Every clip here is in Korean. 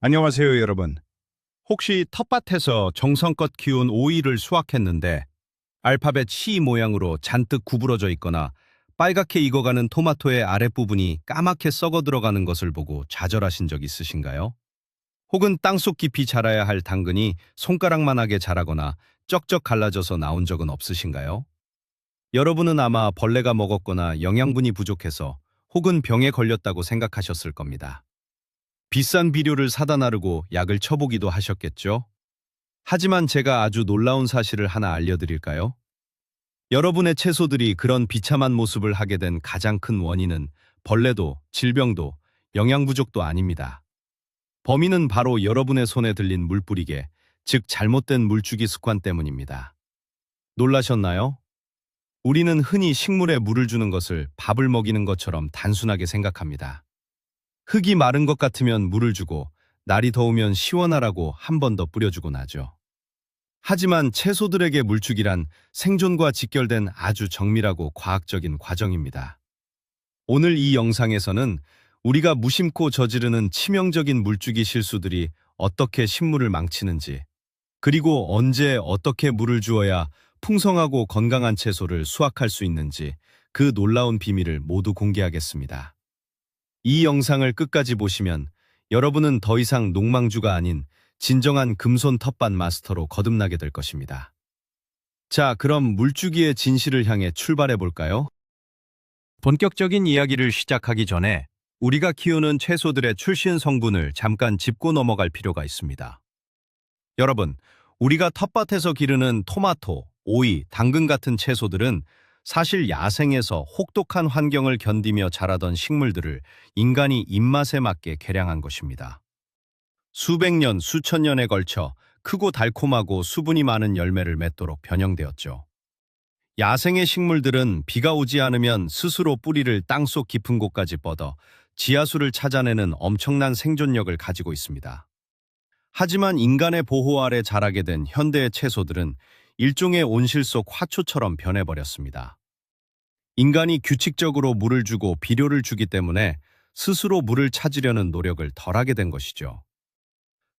안녕하세요, 여러분. 혹시 텃밭에서 정성껏 키운 오이를 수확했는데 알파벳 C 모양으로 잔뜩 구부러져 있거나 빨갛게 익어가는 토마토의 아랫부분이 까맣게 썩어 들어가는 것을 보고 좌절하신 적 있으신가요? 혹은 땅속 깊이 자라야 할 당근이 손가락만하게 자라거나 쩍쩍 갈라져서 나온 적은 없으신가요? 여러분은 아마 벌레가 먹었거나 영양분이 부족해서 혹은 병에 걸렸다고 생각하셨을 겁니다. 비싼 비료를 사다 나르고 약을 쳐보기도 하셨겠죠? 하지만 제가 아주 놀라운 사실을 하나 알려드릴까요? 여러분의 채소들이 그런 비참한 모습을 하게 된 가장 큰 원인은 벌레도, 질병도, 영양 부족도 아닙니다. 범인은 바로 여러분의 손에 들린 물뿌리개, 즉 잘못된 물주기 습관 때문입니다. 놀라셨나요? 우리는 흔히 식물에 물을 주는 것을 밥을 먹이는 것처럼 단순하게 생각합니다. 흙이 마른 것 같으면 물을 주고 날이 더우면 시원하라고 한 번 더 뿌려주고 나죠. 하지만 채소들에게 물주기란 생존과 직결된 아주 정밀하고 과학적인 과정입니다. 오늘 이 영상에서는 우리가 무심코 저지르는 치명적인 물주기 실수들이 어떻게 식물을 망치는지, 그리고 언제 어떻게 물을 주어야 풍성하고 건강한 채소를 수확할 수 있는지 그 놀라운 비밀을 모두 공개하겠습니다. 이 영상을 끝까지 보시면 여러분은 더 이상 농망주가 아닌 진정한 금손 텃밭 마스터로 거듭나게 될 것입니다. 자, 그럼 물주기의 진실을 향해 출발해 볼까요? 본격적인 이야기를 시작하기 전에 우리가 키우는 채소들의 출신 성분을 잠깐 짚고 넘어갈 필요가 있습니다. 여러분, 우리가 텃밭에서 기르는 토마토, 오이, 당근 같은 채소들은 사실 야생에서 혹독한 환경을 견디며 자라던 식물들을 인간이 입맛에 맞게 개량한 것입니다. 수백 년, 수천 년에 걸쳐 크고 달콤하고 수분이 많은 열매를 맺도록 변형되었죠. 야생의 식물들은 비가 오지 않으면 스스로 뿌리를 땅속 깊은 곳까지 뻗어 지하수를 찾아내는 엄청난 생존력을 가지고 있습니다. 하지만 인간의 보호 아래 자라게 된 현대의 채소들은 일종의 온실 속 화초처럼 변해버렸습니다. 인간이 규칙적으로 물을 주고 비료를 주기 때문에 스스로 물을 찾으려는 노력을 덜하게 된 것이죠.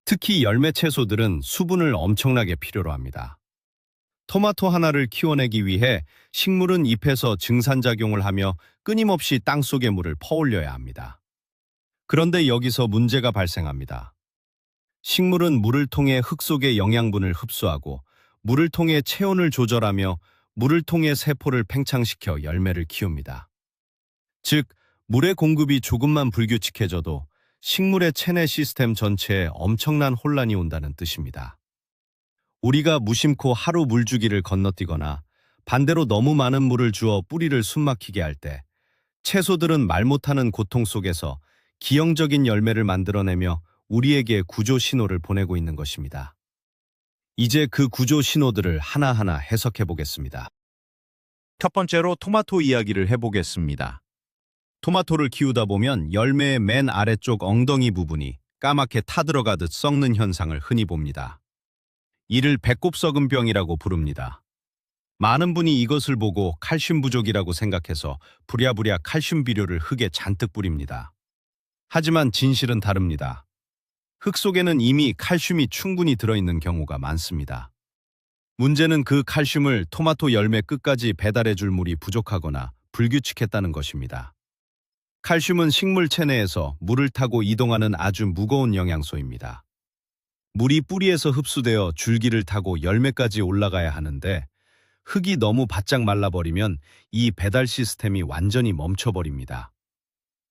특히 열매 채소들은 수분을 엄청나게 필요로 합니다. 토마토 하나를 키워내기 위해 식물은 잎에서 증산작용을 하며 끊임없이 땅속에 물을 퍼올려야 합니다. 그런데 여기서 문제가 발생합니다. 식물은 물을 통해 흙 속의 영양분을 흡수하고 물을 통해 체온을 조절하며 물을 통해 세포를 팽창시켜 열매를 키웁니다. 즉, 물의 공급이 조금만 불규칙해져도 식물의 체내 시스템 전체에 엄청난 혼란이 온다는 뜻입니다. 우리가 무심코 하루 물주기를 건너뛰거나 반대로 너무 많은 물을 주어 뿌리를 숨막히게 할 때 채소들은 말 못하는 고통 속에서 기형적인 열매를 만들어내며 우리에게 구조 신호를 보내고 있는 것입니다. 이제 그 구조 신호들을 하나하나 해석해 보겠습니다. 첫 번째로 토마토 이야기를 해보겠습니다. 토마토를 키우다 보면 열매의 맨 아래쪽 엉덩이 부분이 까맣게 타들어가듯 썩는 현상을 흔히 봅니다. 이를 배꼽썩은병이라고 부릅니다. 많은 분이 이것을 보고 칼슘 부족이라고 생각해서 부랴부랴 칼슘 비료를 흙에 잔뜩 뿌립니다. 하지만 진실은 다릅니다. 흙 속에는 이미 칼슘이 충분히 들어있는 경우가 많습니다. 문제는 그 칼슘을 토마토 열매 끝까지 배달해줄 물이 부족하거나 불규칙했다는 것입니다. 칼슘은 식물 체내에서 물을 타고 이동하는 아주 무거운 영양소입니다. 물이 뿌리에서 흡수되어 줄기를 타고 열매까지 올라가야 하는데 흙이 너무 바짝 말라버리면 이 배달 시스템이 완전히 멈춰버립니다.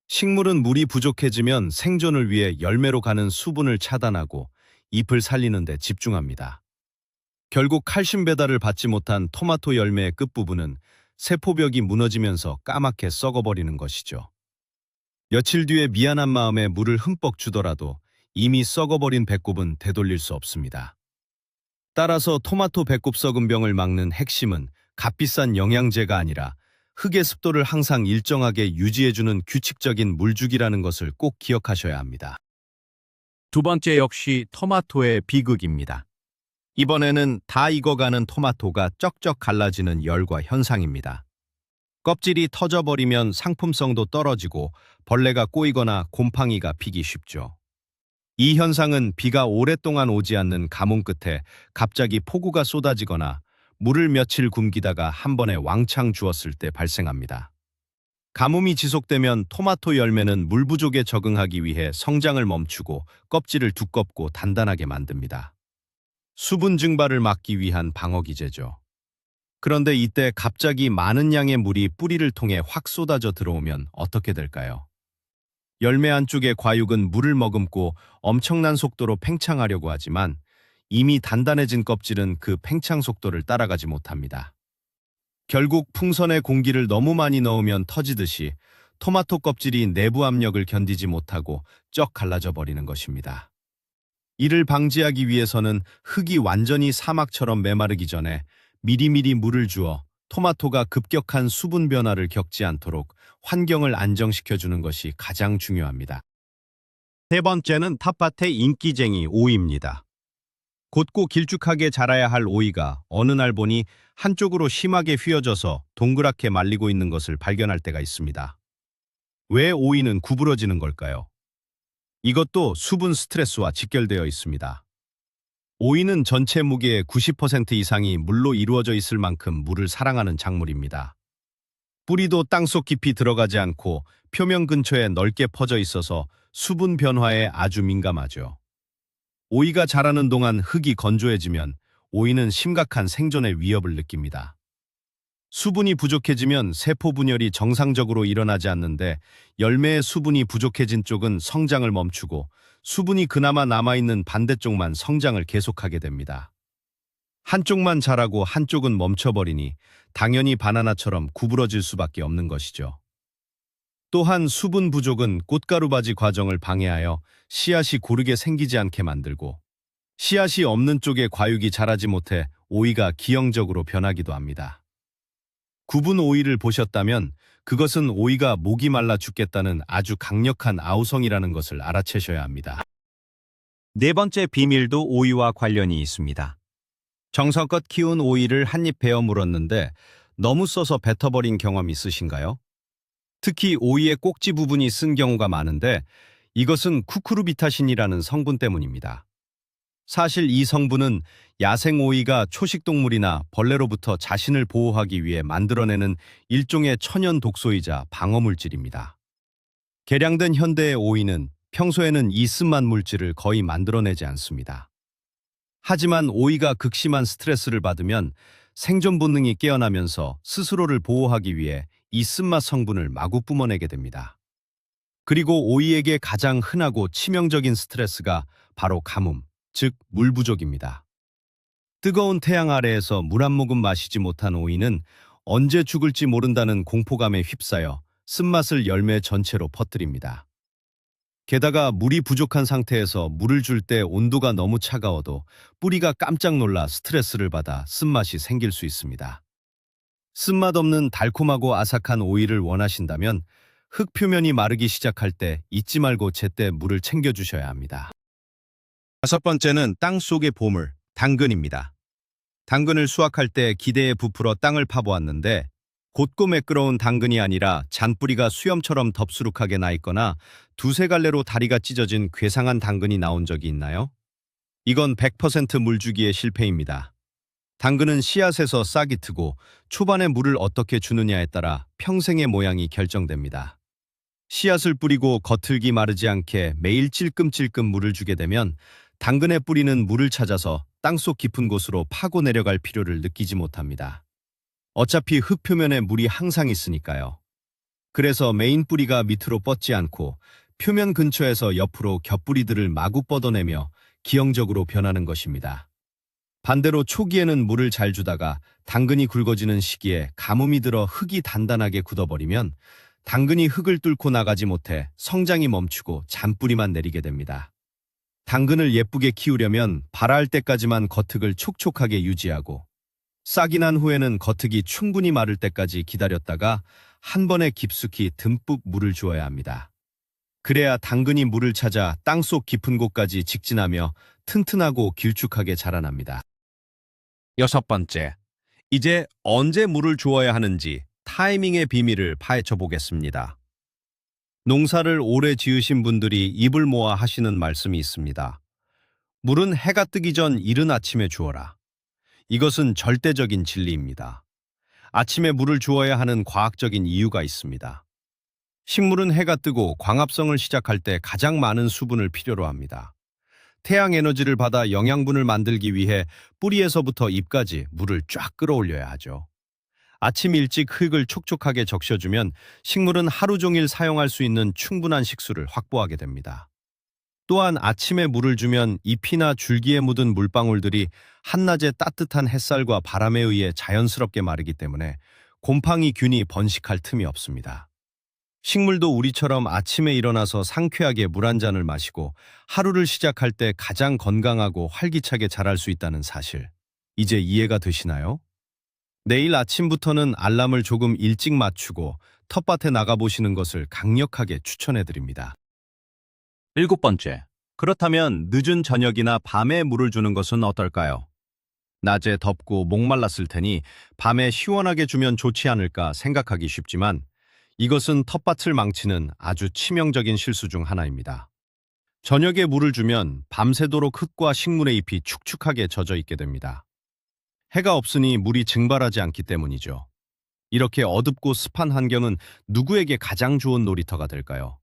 식물은 물이 부족해지면 생존을 위해 열매로 가는 수분을 차단하고 잎을 살리는 데 집중합니다. 결국 칼슘 배달을 받지 못한 토마토 열매의 끝부분은 세포벽이 무너지면서 까맣게 썩어버리는 것이죠. 며칠 뒤에 미안한 마음에 물을 흠뻑 주더라도 이미 썩어버린 배꼽은 되돌릴 수 없습니다. 따라서 토마토 배꼽 썩은 병을 막는 핵심은 값비싼 영양제가 아니라 흙의 습도를 항상 일정하게 유지해주는 규칙적인 물주기라는 것을 꼭 기억하셔야 합니다. 두 번째 역시 토마토의 비극입니다. 이번에는 다 익어가는 토마토가 쩍쩍 갈라지는 열과 현상입니다. 껍질이 터져버리면 상품성도 떨어지고 벌레가 꼬이거나 곰팡이가 피기 쉽죠. 이 현상은 비가 오랫동안 오지 않는 가뭄 끝에 갑자기 폭우가 쏟아지거나 물을 며칠 굶기다가 한 번에 왕창 주었을 때 발생합니다. 가뭄이 지속되면 토마토 열매는 물 부족에 적응하기 위해 성장을 멈추고 껍질을 두껍고 단단하게 만듭니다. 수분 증발을 막기 위한 방어 기제죠. 그런데 이때 갑자기 많은 양의 물이 뿌리를 통해 확 쏟아져 들어오면 어떻게 될까요? 열매 안쪽의 과육은 물을 머금고 엄청난 속도로 팽창하려고 하지만 이미 단단해진 껍질은 그 팽창 속도를 따라가지 못합니다. 결국 풍선에 공기를 너무 많이 넣으면 터지듯이 토마토 껍질이 내부 압력을 견디지 못하고 쩍 갈라져 버리는 것입니다. 이를 방지하기 위해서는 흙이 완전히 사막처럼 메마르기 전에 미리미리 물을 주어 토마토가 급격한 수분 변화를 겪지 않도록 환경을 안정시켜주는 것이 가장 중요합니다. 세 번째는 텃밭의 인기쟁이 오이입니다. 곧고 길쭉하게 자라야 할 오이가 어느 날 보니 한쪽으로 심하게 휘어져서 동그랗게 말리고 있는 것을 발견할 때가 있습니다. 왜 오이는 구부러지는 걸까요? 이것도 수분 스트레스와 직결되어 있습니다. 오이는 전체 무게의 90% 이상이 물로 이루어져 있을 만큼 물을 사랑하는 작물입니다. 뿌리도 땅속 깊이 들어가지 않고 표면 근처에 넓게 퍼져 있어서 수분 변화에 아주 민감하죠. 오이가 자라는 동안 흙이 건조해지면 오이는 심각한 생존의 위협을 느낍니다. 수분이 부족해지면 세포 분열이 정상적으로 일어나지 않는데 열매의 수분이 부족해진 쪽은 성장을 멈추고 수분이 그나마 남아있는 반대쪽만 성장을 계속하게 됩니다. 한쪽만 자라고 한쪽은 멈춰버리니 당연히 바나나처럼 구부러질 수밖에 없는 것이죠. 또한 수분 부족은 꽃가루 바지 과정을 방해하여 씨앗이 고르게 생기지 않게 만들고 씨앗이 없는 쪽에 과육이 자라지 못해 오이가 기형적으로 변하기도 합니다. 굽은 오이를 보셨다면 그것은 오이가 목이 말라 죽겠다는 아주 강력한 아우성이라는 것을 알아채셔야 합니다. 네 번째 비밀도 오이와 관련이 있습니다. 정성껏 키운 오이를 한 입 베어 물었는데 너무 써서 뱉어버린 경험 있으신가요? 특히 오이의 꼭지 부분이 쓴 경우가 많은데 이것은 쿠쿠르비타신이라는 성분 때문입니다. 사실 이 성분은 야생 오이가 초식동물이나 벌레로부터 자신을 보호하기 위해 만들어내는 일종의 천연 독소이자 방어물질입니다. 개량된 현대의 오이는 평소에는 이 쓴맛 물질을 거의 만들어내지 않습니다. 하지만 오이가 극심한 스트레스를 받으면 생존 본능이 깨어나면서 스스로를 보호하기 위해 이 쓴맛 성분을 마구 뿜어내게 됩니다. 그리고 오이에게 가장 흔하고 치명적인 스트레스가 바로 가뭄, 즉 물 부족입니다. 뜨거운 태양 아래에서 물 한 모금 마시지 못한 오이는 언제 죽을지 모른다는 공포감에 휩싸여 쓴맛을 열매 전체로 퍼뜨립니다. 게다가 물이 부족한 상태에서 물을 줄 때 온도가 너무 차가워도 뿌리가 깜짝 놀라 스트레스를 받아 쓴맛이 생길 수 있습니다. 쓴맛 없는 달콤하고 아삭한 오이를 원하신다면 흙 표면이 마르기 시작할 때 잊지 말고 제때 물을 챙겨주셔야 합니다. 다섯 번째는 땅 속의 보물, 당근입니다. 당근을 수확할 때 기대에 부풀어 땅을 파보았는데 곧고 매끄러운 당근이 아니라 잔뿌리가 수염처럼 덥수룩하게 나 있거나 두세 갈래로 다리가 찢어진 괴상한 당근이 나온 적이 있나요? 이건 100% 물주기의 실패입니다. 당근은 씨앗에서 싹이 트고 초반에 물을 어떻게 주느냐에 따라 평생의 모양이 결정됩니다. 씨앗을 뿌리고 겉흙이 마르지 않게 매일 찔끔찔끔 물을 주게 되면 당근의 뿌리는 물을 찾아서 땅속 깊은 곳으로 파고 내려갈 필요를 느끼지 못합니다. 어차피 흙 표면에 물이 항상 있으니까요. 그래서 메인 뿌리가 밑으로 뻗지 않고 표면 근처에서 옆으로 겹뿌리들을 마구 뻗어내며 기형적으로 변하는 것입니다. 반대로 초기에는 물을 잘 주다가 당근이 굵어지는 시기에 가뭄이 들어 흙이 단단하게 굳어버리면 당근이 흙을 뚫고 나가지 못해 성장이 멈추고 잔뿌리만 내리게 됩니다. 당근을 예쁘게 키우려면 발아할 때까지만 겉흙을 촉촉하게 유지하고 싹이 난 후에는 겉흙이 충분히 마를 때까지 기다렸다가 한 번에 깊숙이 듬뿍 물을 주어야 합니다. 그래야 당근이 물을 찾아 땅속 깊은 곳까지 직진하며 튼튼하고 길쭉하게 자라납니다. 여섯 번째, 이제 언제 물을 주어야 하는지 타이밍의 비밀을 파헤쳐 보겠습니다. 농사를 오래 지으신 분들이 입을 모아 하시는 말씀이 있습니다. 물은 해가 뜨기 전 이른 아침에 주어라. 이것은 절대적인 진리입니다. 아침에 물을 주어야 하는 과학적인 이유가 있습니다. 식물은 해가 뜨고 광합성을 시작할 때 가장 많은 수분을 필요로 합니다. 태양 에너지를 받아 영양분을 만들기 위해 뿌리에서부터 잎까지 물을 쫙 끌어올려야 하죠. 아침 일찍 흙을 촉촉하게 적셔주면 식물은 하루 종일 사용할 수 있는 충분한 식수를 확보하게 됩니다. 또한 아침에 물을 주면 잎이나 줄기에 묻은 물방울들이 한낮의 따뜻한 햇살과 바람에 의해 자연스럽게 마르기 때문에 곰팡이균이 번식할 틈이 없습니다. 식물도 우리처럼 아침에 일어나서 상쾌하게 물 한 잔을 마시고 하루를 시작할 때 가장 건강하고 활기차게 자랄 수 있다는 사실, 이제 이해가 되시나요? 내일 아침부터는 알람을 조금 일찍 맞추고 텃밭에 나가보시는 것을 강력하게 추천해드립니다. 7번째. 그렇다면 늦은 저녁이나 밤에 물을 주는 것은 어떨까요? 낮에 덥고 목말랐을 테니 밤에 시원하게 주면 좋지 않을까 생각하기 쉽지만 이것은 텃밭을 망치는 아주 치명적인 실수 중 하나입니다. 저녁에 물을 주면 밤새도록 흙과 식물의 잎이 축축하게 젖어 있게 됩니다. 해가 없으니 물이 증발하지 않기 때문이죠. 이렇게 어둡고 습한 환경은 누구에게 가장 좋은 놀이터가 될까요?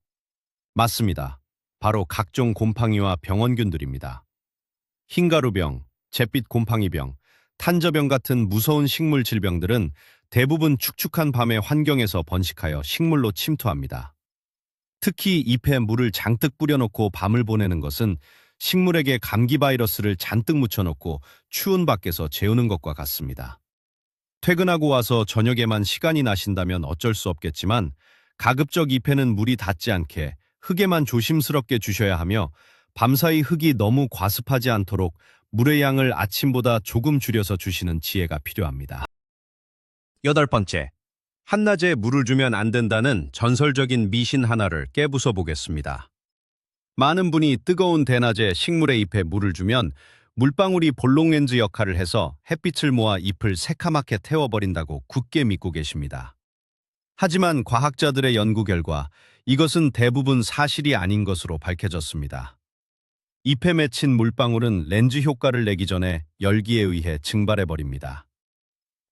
맞습니다. 바로 각종 곰팡이와 병원균들입니다. 흰가루병, 잿빛 곰팡이병, 탄저병 같은 무서운 식물 질병들은 대부분 축축한 밤의 환경에서 번식하여 식물로 침투합니다. 특히 잎에 물을 잔뜩 뿌려놓고 밤을 보내는 것은 식물에게 감기 바이러스를 잔뜩 묻혀놓고 추운 밖에서 재우는 것과 같습니다. 퇴근하고 와서 저녁에만 시간이 나신다면 어쩔 수 없겠지만 가급적 잎에는 물이 닿지 않게 흙에만 조심스럽게 주셔야 하며 밤사이 흙이 너무 과습하지 않도록 물의 양을 아침보다 조금 줄여서 주시는 지혜가 필요합니다. 8번째. 한낮에 물을 주면 안 된다는 전설적인 미신 하나를 깨부숴 보겠습니다. 많은 분이 뜨거운 대낮에 식물의 잎에 물을 주면 물방울이 볼록렌즈 역할을 해서 햇빛을 모아 잎을 새카맣게 태워버린다고 굳게 믿고 계십니다. 하지만 과학자들의 연구 결과 이것은 대부분 사실이 아닌 것으로 밝혀졌습니다. 잎에 맺힌 물방울은 렌즈 효과를 내기 전에 열기에 의해 증발해버립니다.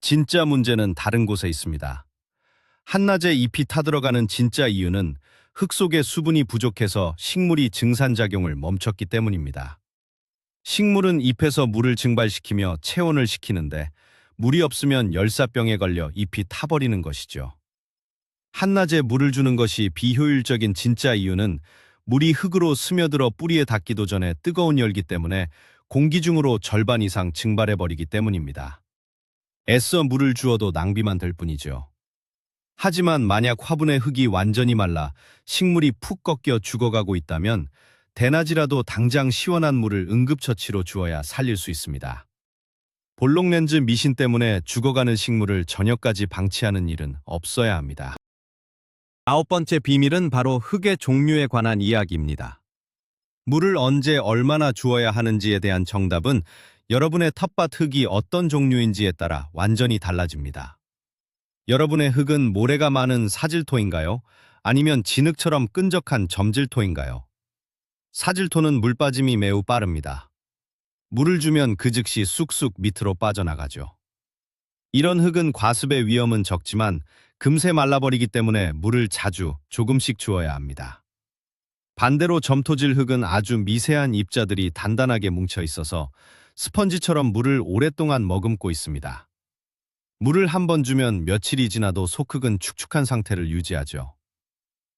진짜 문제는 다른 곳에 있습니다. 한낮에 잎이 타들어가는 진짜 이유는 흙 속에 수분이 부족해서 식물이 증산작용을 멈췄기 때문입니다. 식물은 잎에서 물을 증발시키며 체온을 식히는데 물이 없으면 열사병에 걸려 잎이 타버리는 것이죠. 한낮에 물을 주는 것이 비효율적인 진짜 이유는 물이 흙으로 스며들어 뿌리에 닿기도 전에 뜨거운 열기 때문에 공기 중으로 절반 이상 증발해버리기 때문입니다. 애써 물을 주어도 낭비만 될 뿐이죠. 하지만 만약 화분의 흙이 완전히 말라 식물이 푹 꺾여 죽어가고 있다면 대낮이라도 당장 시원한 물을 응급처치로 주어야 살릴 수 있습니다. 볼록렌즈 미신 때문에 죽어가는 식물을 저녁까지 방치하는 일은 없어야 합니다. 9번째 비밀은 바로 흙의 종류에 관한 이야기입니다. 물을 언제 얼마나 주어야 하는지에 대한 정답은 여러분의 텃밭 흙이 어떤 종류인지에 따라 완전히 달라집니다. 여러분의 흙은 모래가 많은 사질토인가요? 아니면 진흙처럼 끈적한 점질토인가요? 사질토는 물 빠짐이 매우 빠릅니다. 물을 주면 그 즉시 쑥쑥 밑으로 빠져나가죠. 이런 흙은 과습의 위험은 적지만 금세 말라버리기 때문에 물을 자주 조금씩 주어야 합니다. 반대로 점토질 흙은 아주 미세한 입자들이 단단하게 뭉쳐 있어서 스펀지처럼 물을 오랫동안 머금고 있습니다. 물을 한 번 주면 며칠이 지나도 속흙은 축축한 상태를 유지하죠.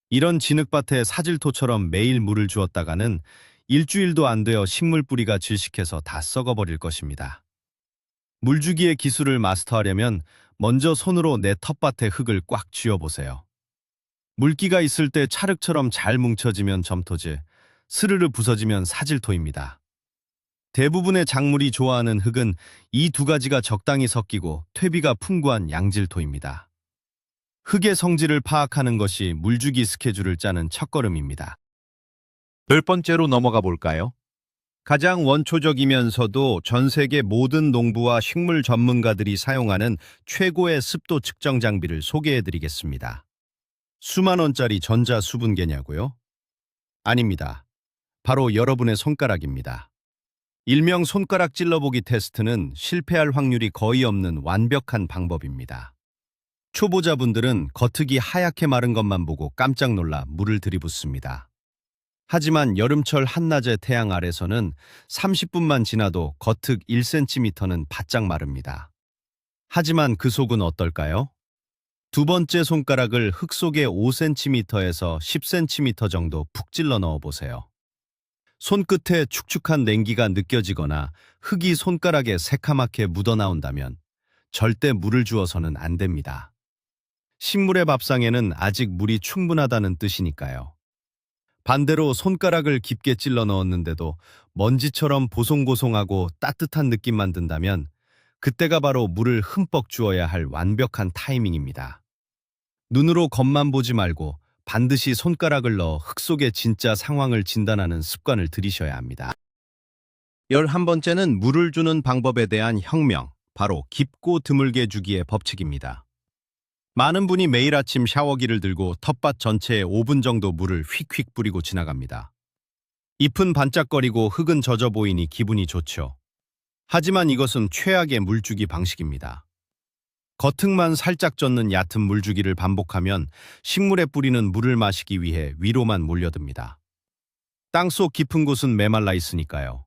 이런 진흙밭에 사질토처럼 매일 물을 주었다가는 일주일도 안 되어 식물 뿌리가 질식해서 다 썩어버릴 것입니다. 물주기의 기술을 마스터하려면 먼저 손으로 내 텃밭의 흙을 꽉 쥐어보세요. 물기가 있을 때 찰흙처럼 잘 뭉쳐지면 점토질, 스르르 부서지면 사질토입니다. 대부분의 작물이 좋아하는 흙은 이 두 가지가 적당히 섞이고 퇴비가 풍부한 양질토입니다. 흙의 성질을 파악하는 것이 물주기 스케줄을 짜는 첫걸음입니다. 10번째로 넘어가 볼까요? 가장 원초적이면서도 전 세계 모든 농부와 식물 전문가들이 사용하는 최고의 습도 측정 장비를 소개해 드리겠습니다. 수만 원짜리 전자수분계냐고요? 아닙니다. 바로 여러분의 손가락입니다. 일명 손가락 찔러보기 테스트는 실패할 확률이 거의 없는 완벽한 방법입니다. 초보자분들은 겉흙이 하얗게 마른 것만 보고 깜짝 놀라 물을 들이붓습니다. 하지만 여름철 한낮의 태양 아래서는 30분만 지나도 겉흙 1cm는 바짝 마릅니다. 하지만 그 속은 어떨까요? 두 번째 손가락을 흙 속에 5cm에서 10cm 정도 푹 찔러 넣어 보세요. 손끝에 축축한 냉기가 느껴지거나 흙이 손가락에 새카맣게 묻어나온다면 절대 물을 주어서는 안 됩니다. 식물의 밥상에는 아직 물이 충분하다는 뜻이니까요. 반대로 손가락을 깊게 찔러 넣었는데도 먼지처럼 보송보송하고 따뜻한 느낌만 든다면 그때가 바로 물을 흠뻑 주어야 할 완벽한 타이밍입니다. 눈으로 겉만 보지 말고 반드시 손가락을 넣어 흙 속의 진짜 상황을 진단하는 습관을 들이셔야 합니다. 11번째는 물을 주는 방법에 대한 혁명, 바로 깊고 드물게 주기의 법칙입니다. 많은 분이 매일 아침 샤워기를 들고 텃밭 전체에 5분 정도 물을 휙휙 뿌리고 지나갑니다. 잎은 반짝거리고 흙은 젖어 보이니 기분이 좋죠. 하지만 이것은 최악의 물주기 방식입니다. 겉흙만 살짝 젖는 얕은 물주기를 반복하면 식물에 뿌리는 물을 마시기 위해 위로만 몰려듭니다. 땅속 깊은 곳은 메말라 있으니까요.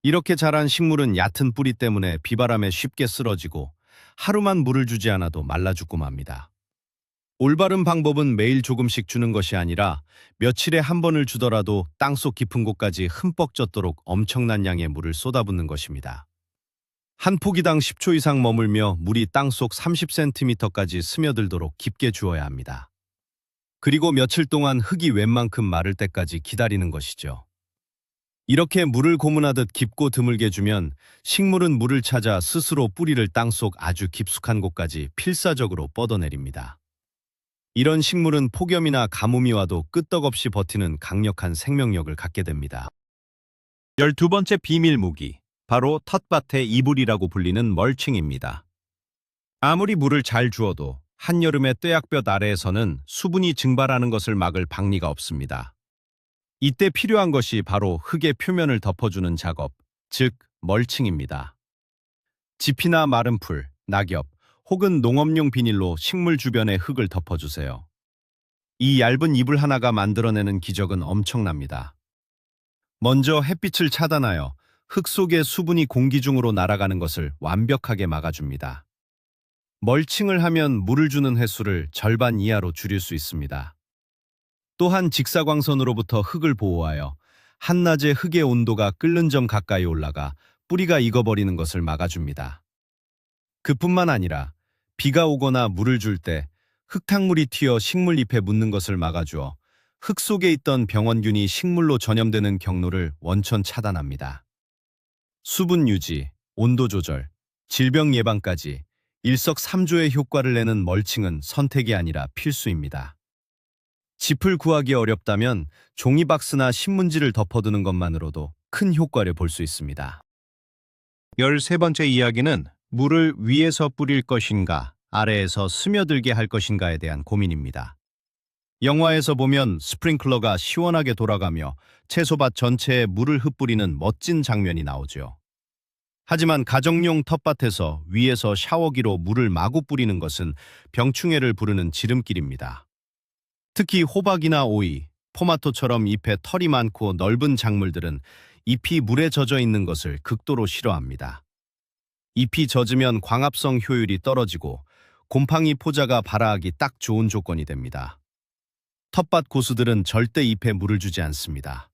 이렇게 자란 식물은 얕은 뿌리 때문에 비바람에 쉽게 쓰러지고 하루만 물을 주지 않아도 말라 죽고 맙니다. 올바른 방법은 매일 조금씩 주는 것이 아니라 며칠에 한 번을 주더라도 땅속 깊은 곳까지 흠뻑 젖도록 엄청난 양의 물을 쏟아붓는 것입니다. 한 포기당 10초 이상 머물며 물이 땅속 30cm까지 스며들도록 깊게 주어야 합니다. 그리고 며칠 동안 흙이 웬만큼 마를 때까지 기다리는 것이죠. 이렇게 물을 고문하듯 깊고 드물게 주면 식물은 물을 찾아 스스로 뿌리를 땅속 아주 깊숙한 곳까지 필사적으로 뻗어내립니다. 이런 식물은 폭염이나 가뭄이 와도 끄떡없이 버티는 강력한 생명력을 갖게 됩니다. 12번째 비밀 무기, 바로 텃밭의 이불이라고 불리는 멀칭입니다. 아무리 물을 잘 주어도 한여름의 뙤약볕 아래에서는 수분이 증발하는 것을 막을 방리가 없습니다. 이때 필요한 것이 바로 흙의 표면을 덮어주는 작업, 즉 멀칭입니다. 지피나 마른 풀, 낙엽 혹은 농업용 비닐로 식물 주변의 흙을 덮어주세요. 이 얇은 이불 하나가 만들어내는 기적은 엄청납니다. 먼저 햇빛을 차단하여 흙 속의 수분이 공기 중으로 날아가는 것을 완벽하게 막아줍니다. 멀칭을 하면 물을 주는 횟수를 절반 이하로 줄일 수 있습니다. 또한 직사광선으로부터 흙을 보호하여 한낮에 흙의 온도가 끓는 점 가까이 올라가 뿌리가 익어버리는 것을 막아줍니다. 그뿐만 아니라 비가 오거나 물을 줄 때 흙탕물이 튀어 식물 잎에 묻는 것을 막아주어 흙 속에 있던 병원균이 식물로 전염되는 경로를 원천 차단합니다. 수분 유지, 온도 조절, 질병 예방까지 일석삼조의 효과를 내는 멀칭은 선택이 아니라 필수입니다. 짚을 구하기 어렵다면 종이박스나 신문지를 덮어두는 것만으로도 큰 효과를 볼 수 있습니다. 13번째 이야기는 물을 위에서 뿌릴 것인가, 아래에서 스며들게 할 것인가에 대한 고민입니다. 영화에서 보면 스프링클러가 시원하게 돌아가며 채소밭 전체에 물을 흩뿌리는 멋진 장면이 나오죠. 하지만 가정용 텃밭에서 위에서 샤워기로 물을 마구 뿌리는 것은 병충해를 부르는 지름길입니다. 특히 호박이나 오이, 토마토처럼 잎에 털이 많고 넓은 작물들은 잎이 물에 젖어 있는 것을 극도로 싫어합니다. 잎이 젖으면 광합성 효율이 떨어지고 곰팡이 포자가 발아하기 딱 좋은 조건이 됩니다. 텃밭 고수들은 절대 잎에 물을 주지 않습니다.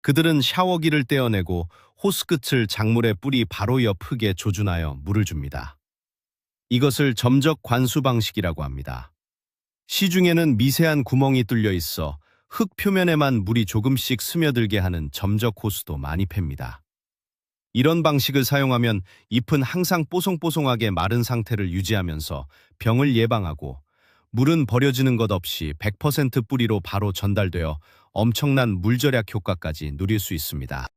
그들은 샤워기를 떼어내고 호스 끝을 작물의 뿌리 바로 옆 흙에 조준하여 물을 줍니다. 이것을 점적 관수 방식이라고 합니다. 시중에는 미세한 구멍이 뚫려 있어 흙 표면에만 물이 조금씩 스며들게 하는 점적 호스도 많이 팹니다. 이런 방식을 사용하면 잎은 항상 뽀송뽀송하게 마른 상태를 유지하면서 병을 예방하고 물은 버려지는 것 없이 100% 뿌리로 바로 전달되어 엄청난 물절약 효과까지 누릴 수 있습니다.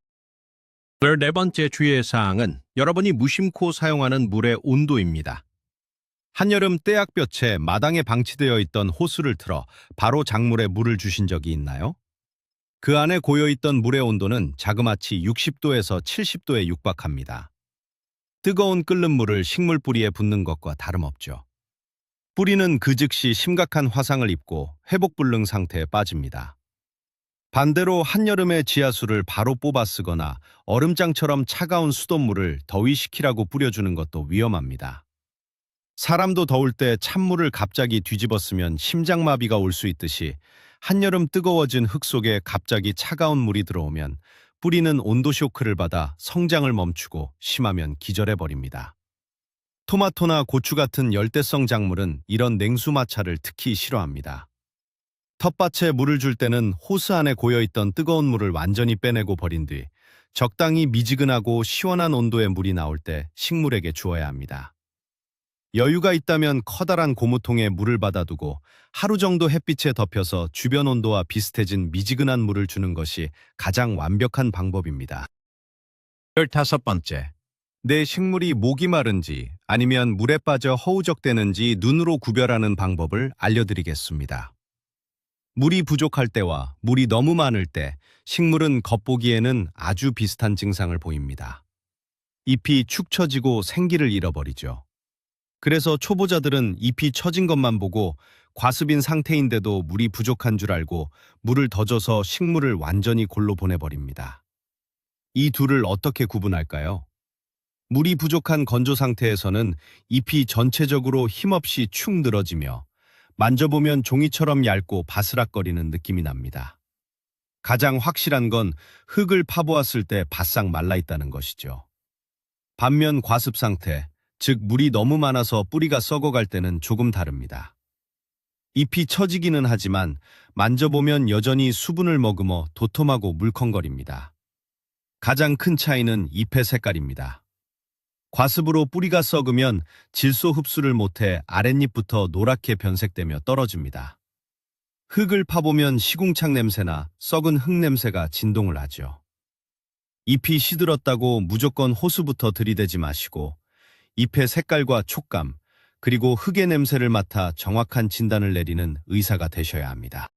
14번째 주의사항은 여러분이 무심코 사용하는 물의 온도입니다. 한여름 떼약볕에 마당에 방치되어 있던 호스를 틀어 바로 작물에 물을 주신 적이 있나요? 그 안에 고여있던 물의 온도는 자그마치 60도에서 70도에 육박합니다. 뜨거운 끓는 물을 식물 뿌리에 붓는 것과 다름없죠. 뿌리는 그 즉시 심각한 화상을 입고 회복불능 상태에 빠집니다. 반대로 한여름에 지하수를 바로 뽑아 쓰거나 얼음장처럼 차가운 수돗물을 더위시키라고 뿌려주는 것도 위험합니다. 사람도 더울 때 찬물을 갑자기 뒤집어 쓰면 심장마비가 올 수 있듯이 한여름 뜨거워진 흙 속에 갑자기 차가운 물이 들어오면 뿌리는 온도 쇼크를 받아 성장을 멈추고 심하면 기절해버립니다. 토마토나 고추 같은 열대성 작물은 이런 냉수 마찰을 특히 싫어합니다. 텃밭에 물을 줄 때는 호스 안에 고여있던 뜨거운 물을 완전히 빼내고 버린 뒤 적당히 미지근하고 시원한 온도의 물이 나올 때 식물에게 주어야 합니다. 여유가 있다면 커다란 고무통에 물을 받아두고 하루 정도 햇빛에 덮여서 주변 온도와 비슷해진 미지근한 물을 주는 것이 가장 완벽한 방법입니다. 15번째. 내 식물이 목이 마른지 아니면 물에 빠져 허우적대는지 눈으로 구별하는 방법을 알려드리겠습니다. 물이 부족할 때와 물이 너무 많을 때 식물은 겉보기에는 아주 비슷한 증상을 보입니다. 잎이 축 처지고 생기를 잃어버리죠. 그래서 초보자들은 잎이 처진 것만 보고 과습인 상태인데도 물이 부족한 줄 알고 물을 더 줘서 식물을 완전히 골로 보내버립니다. 이 둘을 어떻게 구분할까요? 물이 부족한 건조 상태에서는 잎이 전체적으로 힘없이 축 늘어지며 만져보면 종이처럼 얇고 바스락거리는 느낌이 납니다. 가장 확실한 건 흙을 파보았을 때 바싹 말라있다는 것이죠. 반면 과습 상태, 즉 물이 너무 많아서 뿌리가 썩어갈 때는 조금 다릅니다. 잎이 처지기는 하지만 만져보면 여전히 수분을 머금어 도톰하고 물컹거립니다. 가장 큰 차이는 잎의 색깔입니다. 과습으로 뿌리가 썩으면 질소 흡수를 못해 아랫잎부터 노랗게 변색되며 떨어집니다. 흙을 파보면 시궁창 냄새나 썩은 흙 냄새가 진동을 하죠. 잎이 시들었다고 무조건 호수부터 들이대지 마시고 잎의 색깔과 촉감, 그리고 흙의 냄새를 맡아 정확한 진단을 내리는 의사가 되셔야 합니다.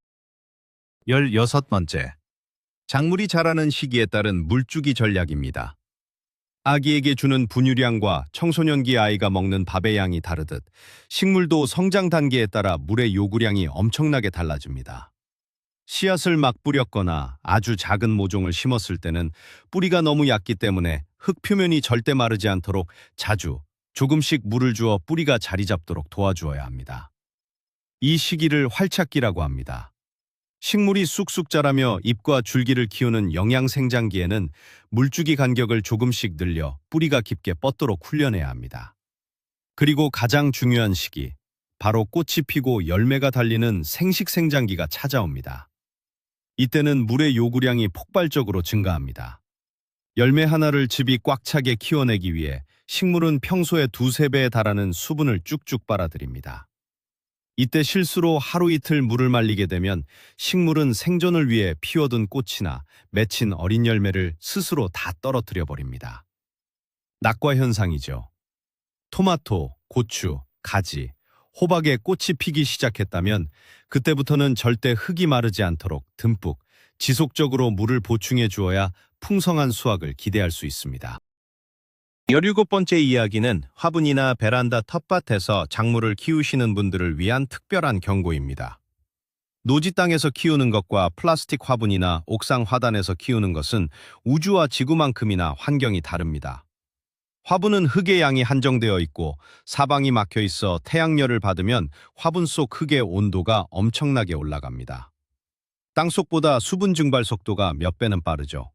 16번째. 작물이 자라는 시기에 따른 물주기 전략입니다. 아기에게 주는 분유량과 청소년기 아이가 먹는 밥의 양이 다르듯 식물도 성장 단계에 따라 물의 요구량이 엄청나게 달라집니다. 씨앗을 막 뿌렸거나 아주 작은 모종을 심었을 때는 뿌리가 너무 얕기 때문에 흙 표면이 절대 마르지 않도록 자주 조금씩 물을 주어 뿌리가 자리 잡도록 도와주어야 합니다. 이 시기를 활착기라고 합니다. 식물이 쑥쑥 자라며 잎과 줄기를 키우는 영양생장기에는 물주기 간격을 조금씩 늘려 뿌리가 깊게 뻗도록 훈련해야 합니다. 그리고 가장 중요한 시기, 바로 꽃이 피고 열매가 달리는 생식생장기가 찾아옵니다. 이때는 물의 요구량이 폭발적으로 증가합니다. 열매 하나를 즙이 꽉 차게 키워내기 위해 식물은 평소의 2~3배에 달하는 수분을 쭉쭉 빨아들입니다. 이때 실수로 하루 이틀 물을 말리게 되면 식물은 생존을 위해 피워둔 꽃이나 맺힌 어린 열매를 스스로 다 떨어뜨려 버립니다. 낙과 현상이죠. 토마토, 고추, 가지, 호박에 꽃이 피기 시작했다면 그때부터는 절대 흙이 마르지 않도록 듬뿍 지속적으로 물을 보충해 주어야 풍성한 수확을 기대할 수 있습니다. 17번째 이야기는 화분이나 베란다 텃밭에서 작물을 키우시는 분들을 위한 특별한 경고입니다. 노지 땅에서 키우는 것과 플라스틱 화분이나 옥상 화단에서 키우는 것은 우주와 지구만큼이나 환경이 다릅니다. 화분은 흙의 양이 한정되어 있고 사방이 막혀 있어 태양열을 받으면 화분 속 흙의 온도가 엄청나게 올라갑니다. 땅속보다 수분 증발 속도가 몇 배는 빠르죠.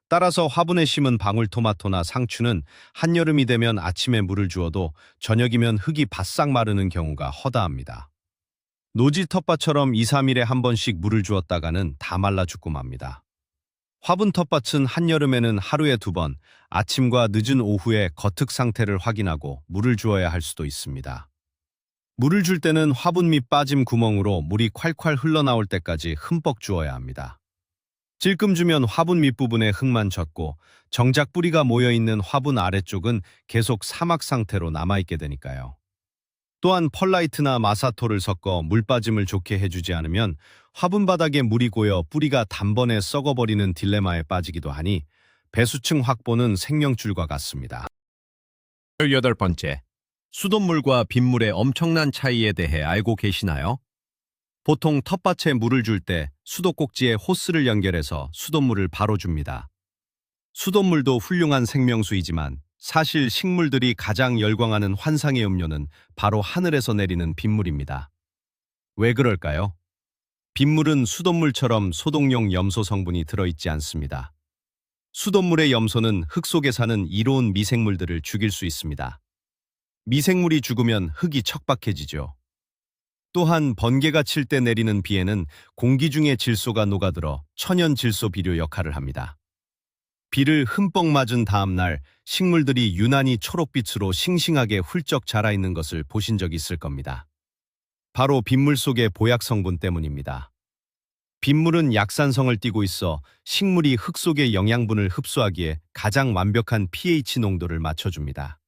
따라서 화분에 심은 방울토마토나 상추는 한여름이 되면 아침에 물을 주어도 저녁이면 흙이 바싹 마르는 경우가 허다합니다. 노지 텃밭처럼 2~3일에 한 번씩 물을 주었다가는 다 말라 죽고 맙니다. 화분 텃밭은 한여름에는 하루에 2번, 아침과 늦은 오후에 겉흙 상태를 확인하고 물을 주어야 할 수도 있습니다. 물을 줄 때는 화분 밑 빠짐 구멍으로 물이 콸콸 흘러나올 때까지 흠뻑 주어야 합니다. 찔끔 주면 화분 밑부분에 흙만 젖고 정작 뿌리가 모여있는 화분 아래쪽은 계속 사막 상태로 남아있게 되니까요. 또한 펄라이트나 마사토를 섞어 물 빠짐을 좋게 해주지 않으면 화분 바닥에 물이 고여 뿌리가 단번에 썩어버리는 딜레마에 빠지기도 하니 배수층 확보는 생명줄과 같습니다. 18번째, 수돗물과 빗물의 엄청난 차이에 대해 알고 계시나요? 보통 텃밭에 물을 줄 때 수도꼭지에 호스를 연결해서 수돗물을 바로 줍니다. 수돗물도 훌륭한 생명수이지만 사실 식물들이 가장 열광하는 환상의 음료는 바로 하늘에서 내리는 빗물입니다. 왜 그럴까요? 빗물은 수돗물처럼 소독용 염소 성분이 들어있지 않습니다. 수돗물의 염소는 흙 속에 사는 이로운 미생물들을 죽일 수 있습니다. 미생물이 죽으면 흙이 척박해지죠. 또한 번개가 칠 때 내리는 비에는 공기 중의 질소가 녹아들어 천연 질소 비료 역할을 합니다. 비를 흠뻑 맞은 다음 날 식물들이 유난히 초록빛으로 싱싱하게 훌쩍 자라있는 것을 보신 적 있을 겁니다. 바로 빗물 속의 보약 성분 때문입니다. 빗물은 약산성을 띠고 있어 식물이 흙 속의 영양분을 흡수하기에 가장 완벽한 pH 농도를 맞춰줍니다.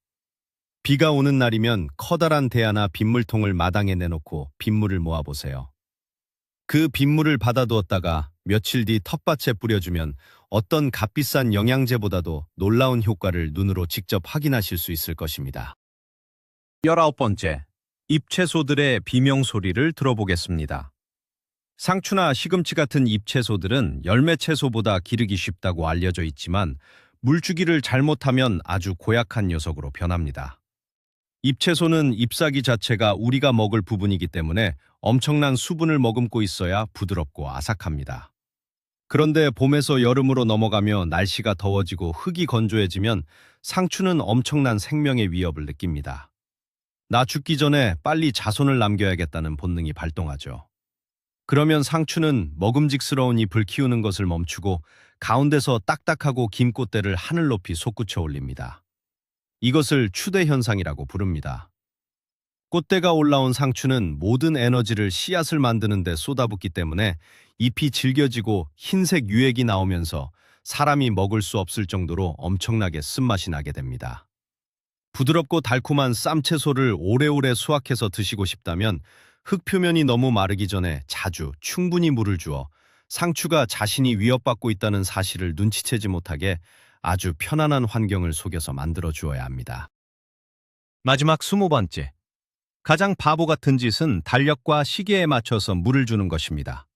비가 오는 날이면 커다란 대야나 빗물통을 마당에 내놓고 빗물을 모아보세요. 그 빗물을 받아두었다가 며칠 뒤 텃밭에 뿌려주면 어떤 값비싼 영양제보다도 놀라운 효과를 눈으로 직접 확인하실 수 있을 것입니다. 19번째, 잎채소들의 비명소리를 들어보겠습니다. 상추나 시금치 같은 잎채소들은 열매채소보다 기르기 쉽다고 알려져 있지만 물주기를 잘못하면 아주 고약한 녀석으로 변합니다. 잎채소는 잎사귀 자체가 우리가 먹을 부분이기 때문에 엄청난 수분을 머금고 있어야 부드럽고 아삭합니다. 그런데 봄에서 여름으로 넘어가며 날씨가 더워지고 흙이 건조해지면 상추는 엄청난 생명의 위협을 느낍니다. 나 죽기 전에 빨리 자손을 남겨야겠다는 본능이 발동하죠. 그러면 상추는 먹음직스러운 잎을 키우는 것을 멈추고 가운데서 딱딱하고 긴 꽃대를 하늘 높이 솟구쳐 올립니다. 이것을 추대 현상이라고 부릅니다. 꽃대가 올라온 상추는 모든 에너지를 씨앗을 만드는 데 쏟아붓기 때문에 잎이 질겨지고 흰색 유액이 나오면서 사람이 먹을 수 없을 정도로 엄청나게 쓴맛이 나게 됩니다. 부드럽고 달콤한 쌈채소를 오래오래 수확해서 드시고 싶다면 흙 표면이 너무 마르기 전에 자주 충분히 물을 주어 상추가 자신이 위협받고 있다는 사실을 눈치채지 못하게 아주 편안한 환경을 속여서 만들어 주어야 합니다. 마지막 20번째. 가장 바보 같은 짓은 달력과 시계에 맞춰서 물을 주는 것입니다.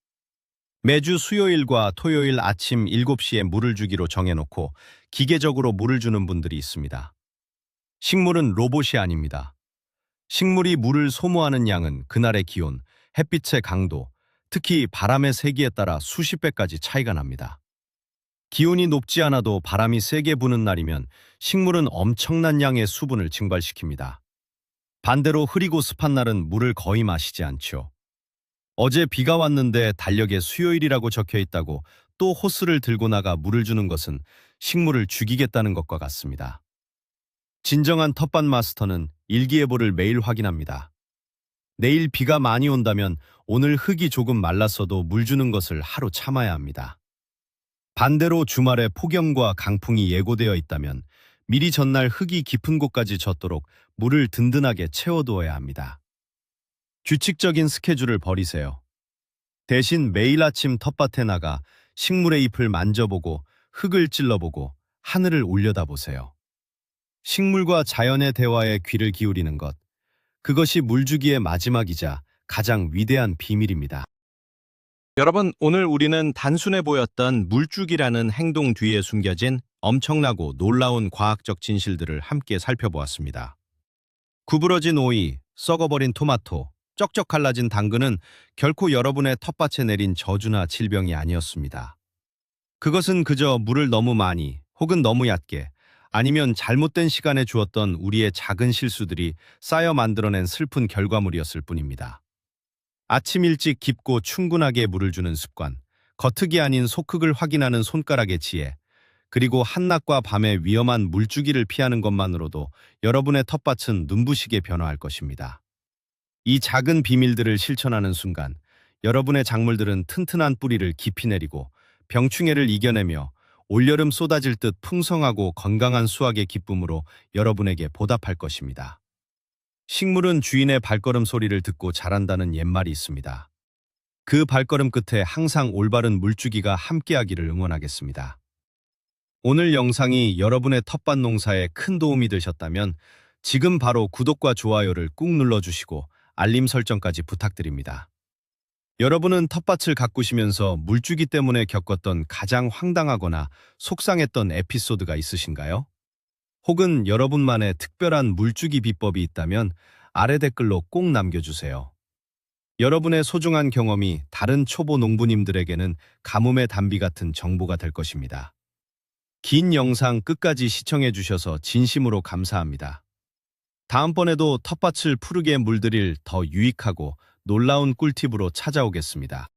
매주 수요일과 토요일 아침 7시에 물을 주기로 정해놓고 기계적으로 물을 주는 분들이 있습니다. 식물은 로봇이 아닙니다. 식물이 물을 소모하는 양은 그날의 기온, 햇빛의 강도, 특히 바람의 세기에 따라 수십 배까지 차이가 납니다. 기온이 높지 않아도 바람이 세게 부는 날이면 식물은 엄청난 양의 수분을 증발시킵니다. 반대로 흐리고 습한 날은 물을 거의 마시지 않죠. 어제 비가 왔는데 달력에 수요일이라고 적혀 있다고 또 호스를 들고 나가 물을 주는 것은 식물을 죽이겠다는 것과 같습니다. 진정한 텃밭 마스터는 일기예보를 매일 확인합니다. 내일 비가 많이 온다면 오늘 흙이 조금 말랐어도 물 주는 것을 하루 참아야 합니다. 반대로 주말에 폭염과 강풍이 예고되어 있다면 미리 전날 흙이 깊은 곳까지 젖도록 물을 든든하게 채워두어야 합니다. 규칙적인 스케줄을 버리세요. 대신 매일 아침 텃밭에 나가 식물의 잎을 만져보고 흙을 찔러보고 하늘을 올려다보세요. 식물과 자연의 대화에 귀를 기울이는 것, 그것이 물주기의 마지막이자 가장 위대한 비밀입니다. 여러분, 오늘 우리는 단순해 보였던 물주기라는 행동 뒤에 숨겨진 엄청나고 놀라운 과학적 진실들을 함께 살펴보았습니다. 구부러진 오이, 썩어버린 토마토, 쩍쩍 갈라진 당근은 결코 여러분의 텃밭에 내린 저주나 질병이 아니었습니다. 그것은 그저 물을 너무 많이 혹은 너무 얕게 아니면 잘못된 시간에 주었던 우리의 작은 실수들이 쌓여 만들어낸 슬픈 결과물이었을 뿐입니다. 아침 일찍 깊고 충분하게 물을 주는 습관, 겉흙이 아닌 속흙을 확인하는 손가락의 지혜, 그리고 한낮과 밤의 위험한 물주기를 피하는 것만으로도 여러분의 텃밭은 눈부시게 변화할 것입니다. 이 작은 비밀들을 실천하는 순간 여러분의 작물들은 튼튼한 뿌리를 깊이 내리고 병충해를 이겨내며 올여름 쏟아질 듯 풍성하고 건강한 수확의 기쁨으로 여러분에게 보답할 것입니다. 식물은 주인의 발걸음 소리를 듣고 자란다는 옛말이 있습니다. 그 발걸음 끝에 항상 올바른 물주기가 함께하기를 응원하겠습니다. 오늘 영상이 여러분의 텃밭 농사에 큰 도움이 되셨다면 지금 바로 구독과 좋아요를 꾹 눌러주시고 알림 설정까지 부탁드립니다. 여러분은 텃밭을 가꾸시면서 물주기 때문에 겪었던 가장 황당하거나 속상했던 에피소드가 있으신가요? 혹은 여러분만의 특별한 물주기 비법이 있다면 아래 댓글로 꼭 남겨주세요. 여러분의 소중한 경험이 다른 초보 농부님들에게는 가뭄의 단비 같은 정보가 될 것입니다. 긴 영상 끝까지 시청해 주셔서 진심으로 감사합니다. 다음번에도 텃밭을 푸르게 물들일 더 유익하고 놀라운 꿀팁으로 찾아오겠습니다.